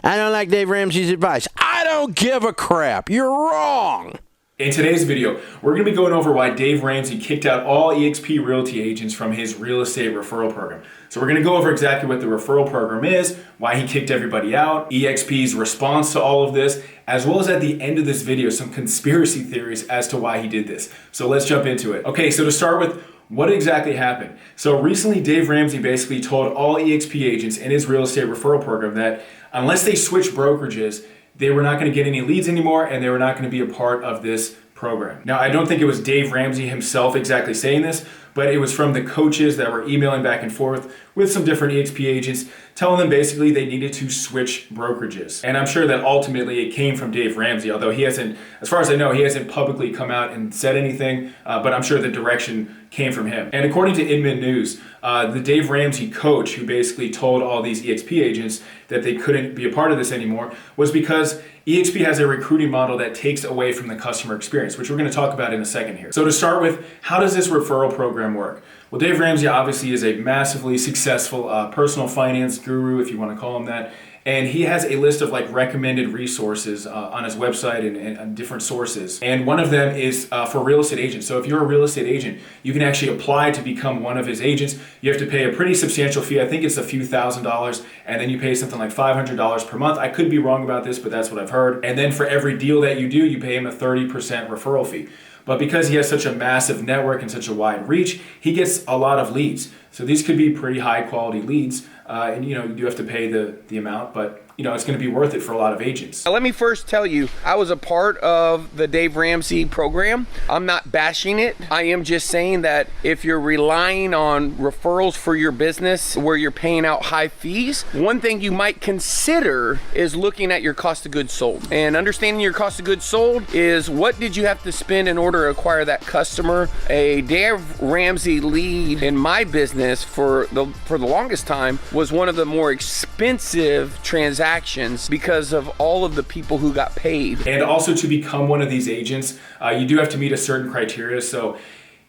I don't like Dave Ramsey's advice. I don't give a crap. You're wrong. In today's video, we're going to be going over why Dave Ramsey kicked out all EXP Realty agents from his real estate referral program. So we're going to go over exactly what the referral program is, why he kicked everybody out, EXP's response to all of this, as well as at the end of this video, some conspiracy theories as to why he did this. So let's jump into it. Okay, so to start with, what exactly happened? So recently, Dave Ramsey basically told all EXP agents in his real estate referral program that unless they switch brokerages, they were not going to get any leads anymore and they were not going to be a part of this program. Now, I don't think it was Dave Ramsey himself exactly saying this, but it was from the coaches that were emailing back and forth with some different EXP agents, telling them basically they needed to switch brokerages. And I'm sure that ultimately it came from Dave Ramsey, although he hasn't, as far as I know, he hasn't publicly come out and said anything, but I'm sure the direction came from him. And according to Inman News, the Dave Ramsey coach who basically told all these EXP agents that they couldn't be a part of this anymore was because EXP has a recruiting model that takes away from the customer experience, which we're going to talk about in a second here. So to start with, how does this referral program work? Well, Dave Ramsey obviously is a massively successful personal finance guru, if you want to call him that. And he has a list of like recommended resources on his website and different sources. And one of them is for real estate agents. So if you're a real estate agent, you can actually apply to become one of his agents. You have to pay a pretty substantial fee. I think it's a few $1,000s, and then you pay something like $500 per month. I could be wrong about this, but that's what I've heard. And then for every deal that you do, you pay him a 30% referral fee. But because he has such a massive network and such a wide reach, he gets a lot of leads. So these could be pretty high quality leads. And you do have to pay the amount, but it's going to be worth it for a lot of agents. Let me first tell you, I was a part of the Dave Ramsey program. I'm not bashing it. I am just saying that if you're relying on referrals for your business where you're paying out high fees, one thing you might consider is looking at your cost of goods sold. And understanding your cost of goods sold is what did you have to spend in order to acquire that customer. A Dave Ramsey lead in my business for the longest time was one of the more expensive transactions because of all of the people who got paid. And also to become one of these agents, you do have to meet a certain criteria. So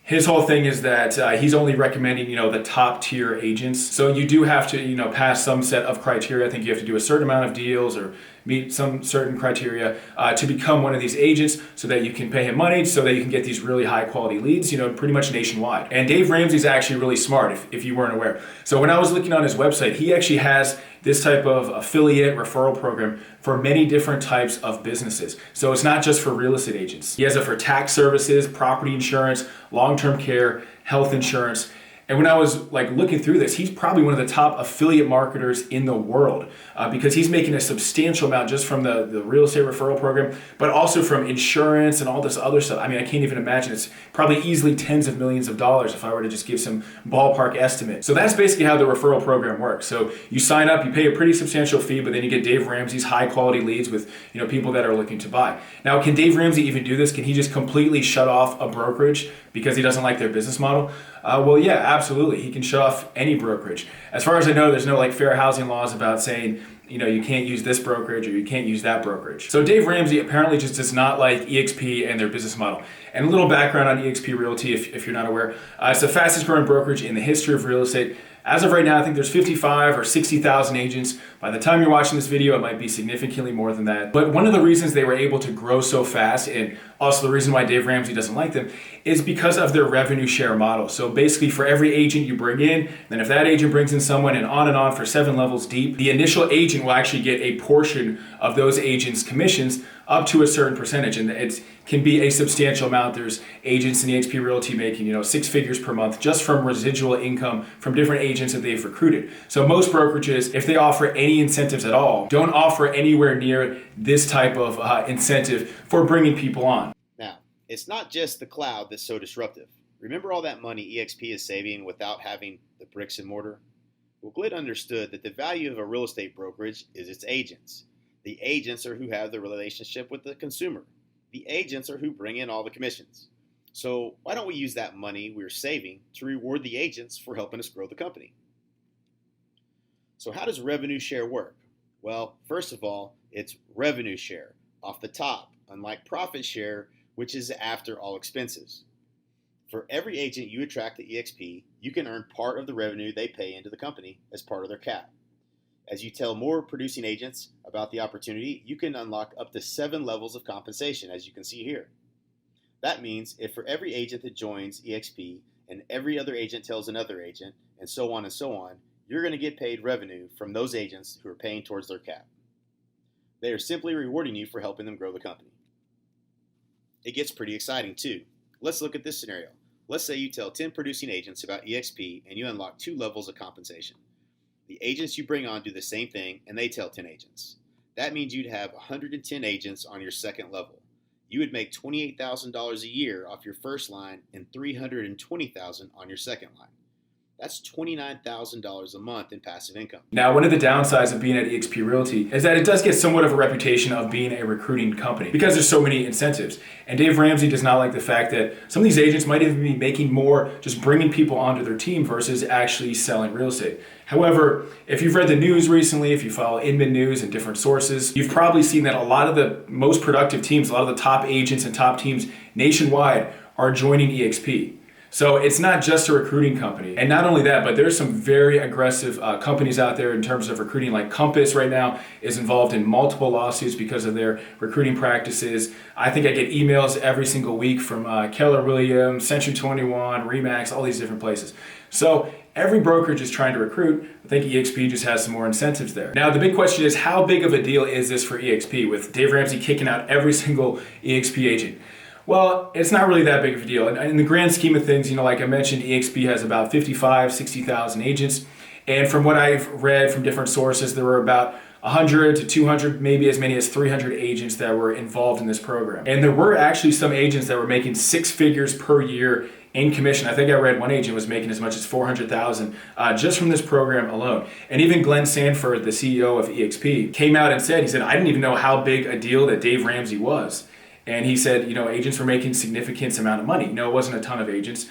his whole thing is that he's only recommending, the top tier agents. So you do have to, pass some set of criteria. I think you have to do a certain amount of deals or meet some certain criteria to become one of these agents so that you can pay him money, so that you can get these really high quality leads, pretty much nationwide. And Dave Ramsey's actually really smart, if you weren't aware. So when I was looking on his website, he actually has this type of affiliate referral program for many different types of businesses. So it's not just for real estate agents. He has it for tax services, property insurance, long-term care, health insurance. And when I was looking through this, he's probably one of the top affiliate marketers in the world because he's making a substantial amount just from the real estate referral program, but also from insurance and all this other stuff. I mean, I can't even imagine. It's probably easily tens of millions of dollars if I were to just give some ballpark estimate. So that's basically how the referral program works. So you sign up, you pay a pretty substantial fee, but then you get Dave Ramsey's high quality leads with people that are looking to buy. Now, can Dave Ramsey even do this? Can he just completely shut off a brokerage because he doesn't like their business model? Well, yeah, absolutely. He can shut off any brokerage. As far as I know, there's no fair housing laws about saying, you can't use this brokerage or you can't use that brokerage. So Dave Ramsey apparently just does not like EXP and their business model. And a little background on EXP Realty, if you're not aware. It's the fastest growing brokerage in the history of real estate. As of right now, I think there's 55 or 60,000 agents. By the time you're watching this video, it might be significantly more than that. But one of the reasons they were able to grow so fast, and also the reason why Dave Ramsey doesn't like them, is because of their revenue share model. So basically for every agent you bring in, then if that agent brings in someone and on for 7 levels deep, the initial agent will actually get a portion of those agents' commissions up to a certain percentage, and it can be a substantial amount. There's agents in EXP Realty making 6 figures per month just from residual income from different agents that they've recruited. So most brokerages, if they offer any incentives at all, don't offer anywhere near this type of incentive for bringing people on. Now, it's not just the cloud that's so disruptive. Remember all that money EXP is saving without having the bricks and mortar? Well, Glitt understood that the value of a real estate brokerage is its agents. The agents are who have the relationship with the consumer. The agents are who bring in all the commissions. So why don't we use that money we're saving to reward the agents for helping us grow the company? So how does revenue share work? Well, first of all, it's revenue share off the top, unlike profit share, which is after all expenses. For every agent you attract to EXP, you can earn part of the revenue they pay into the company as part of their cap. As you tell more producing agents about the opportunity, you can unlock up to 7 levels of compensation, as you can see here. That means if for every agent that joins EXP and every other agent tells another agent, and so on, you're going to get paid revenue from those agents who are paying towards their cap. They are simply rewarding you for helping them grow the company. It gets pretty exciting too. Let's look at this scenario. Let's say you tell 10 producing agents about EXP and you unlock 2 levels of compensation. The agents you bring on do the same thing and they tell 10 agents. That means you'd have 110 agents on your second level. You would make $28,000 a year off your first line and $320,000 on your second line. That's $29,000 a month in passive income. Now, one of the downsides of being at EXP Realty is that it does get somewhat of a reputation of being a recruiting company because there's so many incentives. And Dave Ramsey does not like the fact that some of these agents might even be making more just bringing people onto their team versus actually selling real estate. However, if you've read the news recently, if you follow Inman News and different sources, you've probably seen that a lot of the most productive teams, a lot of the top agents and top teams nationwide are joining EXP. So it's not just a recruiting company. And not only that, but there's some very aggressive companies out there in terms of recruiting, like Compass right now is involved in multiple lawsuits because of their recruiting practices. I think I get emails every single week from Keller Williams, Century 21, Remax, all these different places. So every brokerage is trying to recruit. I think EXP just has some more incentives there. Now, the big question is, how big of a deal is this for EXP with Dave Ramsey kicking out every single EXP agent? Well, it's not really that big of a deal. In the grand scheme of things, like I mentioned, EXP has about 55, 60,000 agents. And from what I've read from different sources, there were about 100 to 200, maybe as many as 300 agents that were involved in this program. And there were actually some agents that were making 6 figures per year in commission. I think I read one agent was making as much as $400,000 just from this program alone. And even Glenn Sanford, the CEO of EXP, came out and said, I didn't even know how big a deal that Dave Ramsey was. And he said, agents were making significant amount of money. No, it wasn't a ton of agents.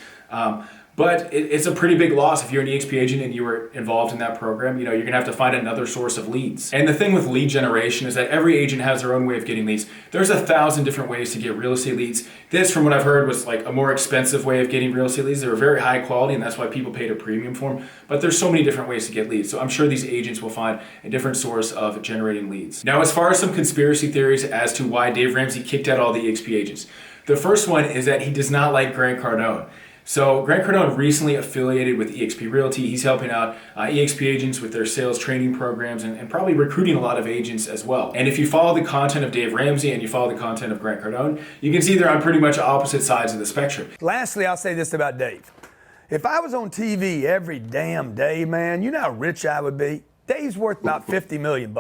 But it's a pretty big loss if you're an EXP agent and you were involved in that program. You're going to have to find another source of leads. And the thing with lead generation is that every agent has their own way of getting leads. There's 1,000 different ways to get real estate leads. This, from what I've heard, was like a more expensive way of getting real estate leads. They were very high quality, and that's why people paid a premium for them. But there's so many different ways to get leads. So I'm sure these agents will find a different source of generating leads. Now, as far as some conspiracy theories as to why Dave Ramsey kicked out all the EXP agents, the first one is that he does not like Grant Cardone. So Grant Cardone recently affiliated with EXP Realty. He's helping out EXP agents with their sales training programs and probably recruiting a lot of agents as well. And if you follow the content of Dave Ramsey and you follow the content of Grant Cardone, you can see they're on pretty much opposite sides of the spectrum. Lastly, I'll say this about Dave. If I was on TV every damn day, man, you know how rich I would be? Dave's worth about $50 million.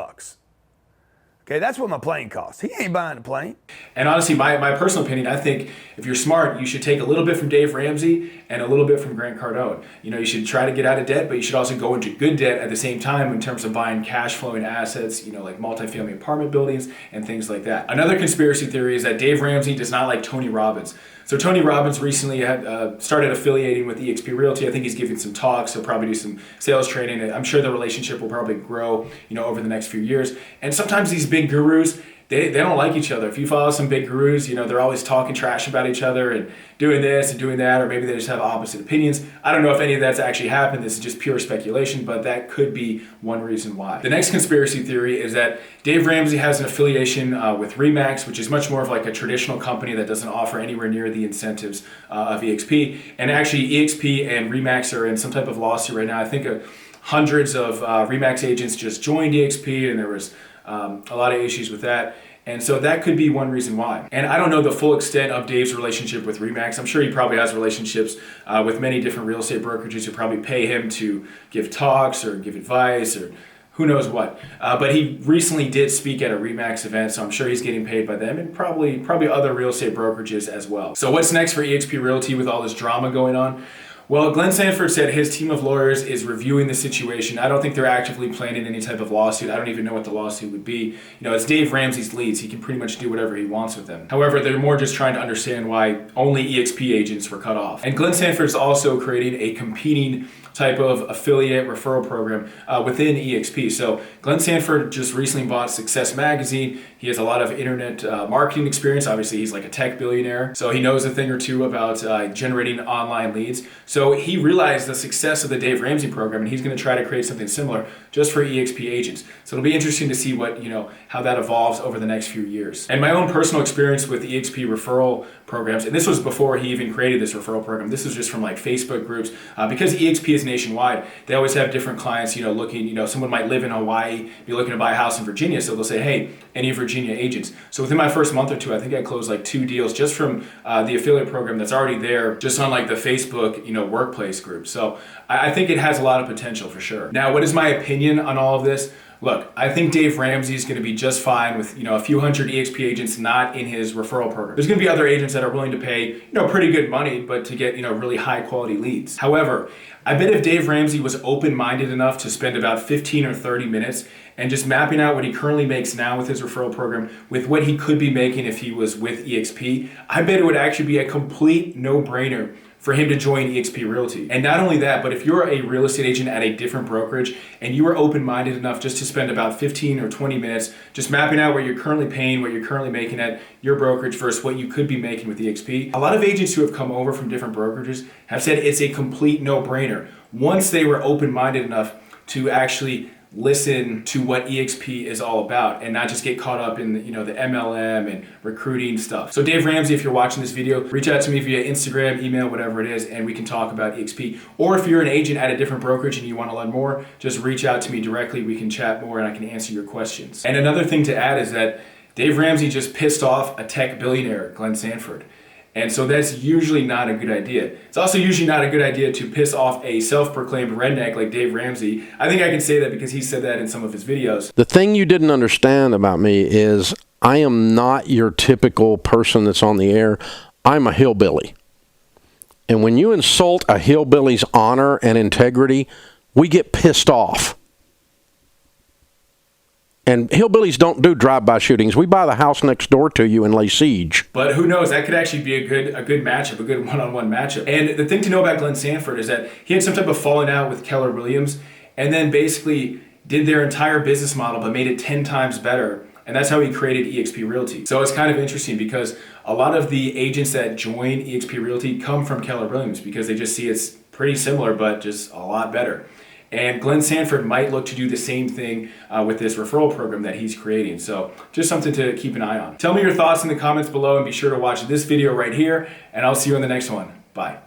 Okay, that's what my plane costs. He ain't buying a plane. And honestly, my personal opinion, I think if you're smart, you should take a little bit from Dave Ramsey and a little bit from Grant Cardone. You should try to get out of debt, but you should also go into good debt at the same time in terms of buying cash flowing assets, like multifamily apartment buildings and things like that. Another conspiracy theory is that Dave Ramsey does not like Tony Robbins. So Tony Robbins recently had started affiliating with EXP Realty. I think he's giving some talks. He'll probably do some sales training. I'm sure the relationship will probably grow, over the next few years. And sometimes these big gurus, they don't like each other. If you follow some big gurus, they're always talking trash about each other and doing this and doing that, or maybe they just have opposite opinions. I don't know if any of that's actually happened. This is just pure speculation, but that could be one reason why. The next conspiracy theory is that Dave Ramsey has an affiliation with Remax, which is much more of like a traditional company that doesn't offer anywhere near the incentives of EXP. And actually, EXP and Remax are in some type of lawsuit right now. I think hundreds of Remax agents just joined EXP, and there was a lot of issues with that. And so that could be one reason why. And I don't know the full extent of Dave's relationship with Remax. I'm sure he probably has relationships with many different real estate brokerages who probably pay him to give talks or give advice or who knows what. But he recently did speak at a Remax event, so I'm sure he's getting paid by them and probably other real estate brokerages as well. So what's next for EXP Realty with all this drama going on? Well, Glenn Sanford said his team of lawyers is reviewing the situation. I don't think they're actively planning any type of lawsuit. I don't even know what the lawsuit would be. It's Dave Ramsey's leads. He can pretty much do whatever he wants with them. However, they're more just trying to understand why only EXP agents were cut off. And Glenn Sanford is also creating a competing type of affiliate referral program within EXP. So Glenn Sanford just recently bought Success Magazine. He has a lot of internet marketing experience. Obviously, he's like a tech billionaire, so he knows a thing or two about generating online leads. So he realized the success of the Dave Ramsey program, and he's going to try to create something similar just for EXP agents. So it'll be interesting to see what, how that evolves over the next few years. And my own personal experience with EXP referral programs, and this was before he even created this referral program. This was just from like Facebook groups. Because EXP is nationwide, they always have different clients, looking, someone might live in Hawaii, be looking to buy a house in Virginia. So they'll say, hey, any Virginia agents. So within my first month or two, I think I closed like 2 deals just from the affiliate program that's already there, just on like the Facebook, workplace group. So I think it has a lot of potential for sure. Now, what is my opinion on all of this? Look, I think Dave Ramsey is going to be just fine with, a few hundred EXP agents not in his referral program. There's going to be other agents that are willing to pay, pretty good money, but to get, really high quality leads. However, I bet if Dave Ramsey was open-minded enough to spend about 15 or 30 minutes and just mapping out what he currently makes now with his referral program with what he could be making if he was with EXP, I bet it would actually be a complete no-brainer for him to join EXP Realty. And not only that, but if you're a real estate agent at a different brokerage and you are open-minded enough just to spend about 15 or 20 minutes just mapping out what you're currently paying, what you're currently making at your brokerage versus what you could be making with EXP, a lot of agents who have come over from different brokerages have said it's a complete no-brainer once they were open-minded enough to actually listen to what EXP is all about and not just get caught up in the MLM and recruiting stuff. So Dave Ramsey, if you're watching this video, reach out to me via Instagram, email, whatever it is, and we can talk about EXP. Or if you're an agent at a different brokerage and you want to learn more, just reach out to me directly. We can chat more and I can answer your questions. And another thing to add is that Dave Ramsey just pissed off a tech billionaire, Glenn Sanford. And so that's usually not a good idea. It's also usually not a good idea to piss off a self-proclaimed redneck like Dave Ramsey. I think I can say that because he said that in some of his videos. The thing you didn't understand about me is I am not your typical person that's on the air. I'm a hillbilly. And when you insult a hillbilly's honor and integrity, we get pissed off. And hillbillies don't do drive-by shootings. We buy the house next door to you and lay siege. But who knows? That could actually be a good matchup, a good one-on-one matchup. And the thing to know about Glenn Sanford is that he had some type of falling out with Keller Williams and then basically did their entire business model but made it 10 times better. And that's how he created EXP Realty. So it's kind of interesting because a lot of the agents that join EXP Realty come from Keller Williams because they just see it's pretty similar but just a lot better. And Glenn Sanford might look to do the same thing with this referral program that he's creating. So just something to keep an eye on. Tell me your thoughts in the comments below and be sure to watch this video right here. And I'll see you in the next one. Bye.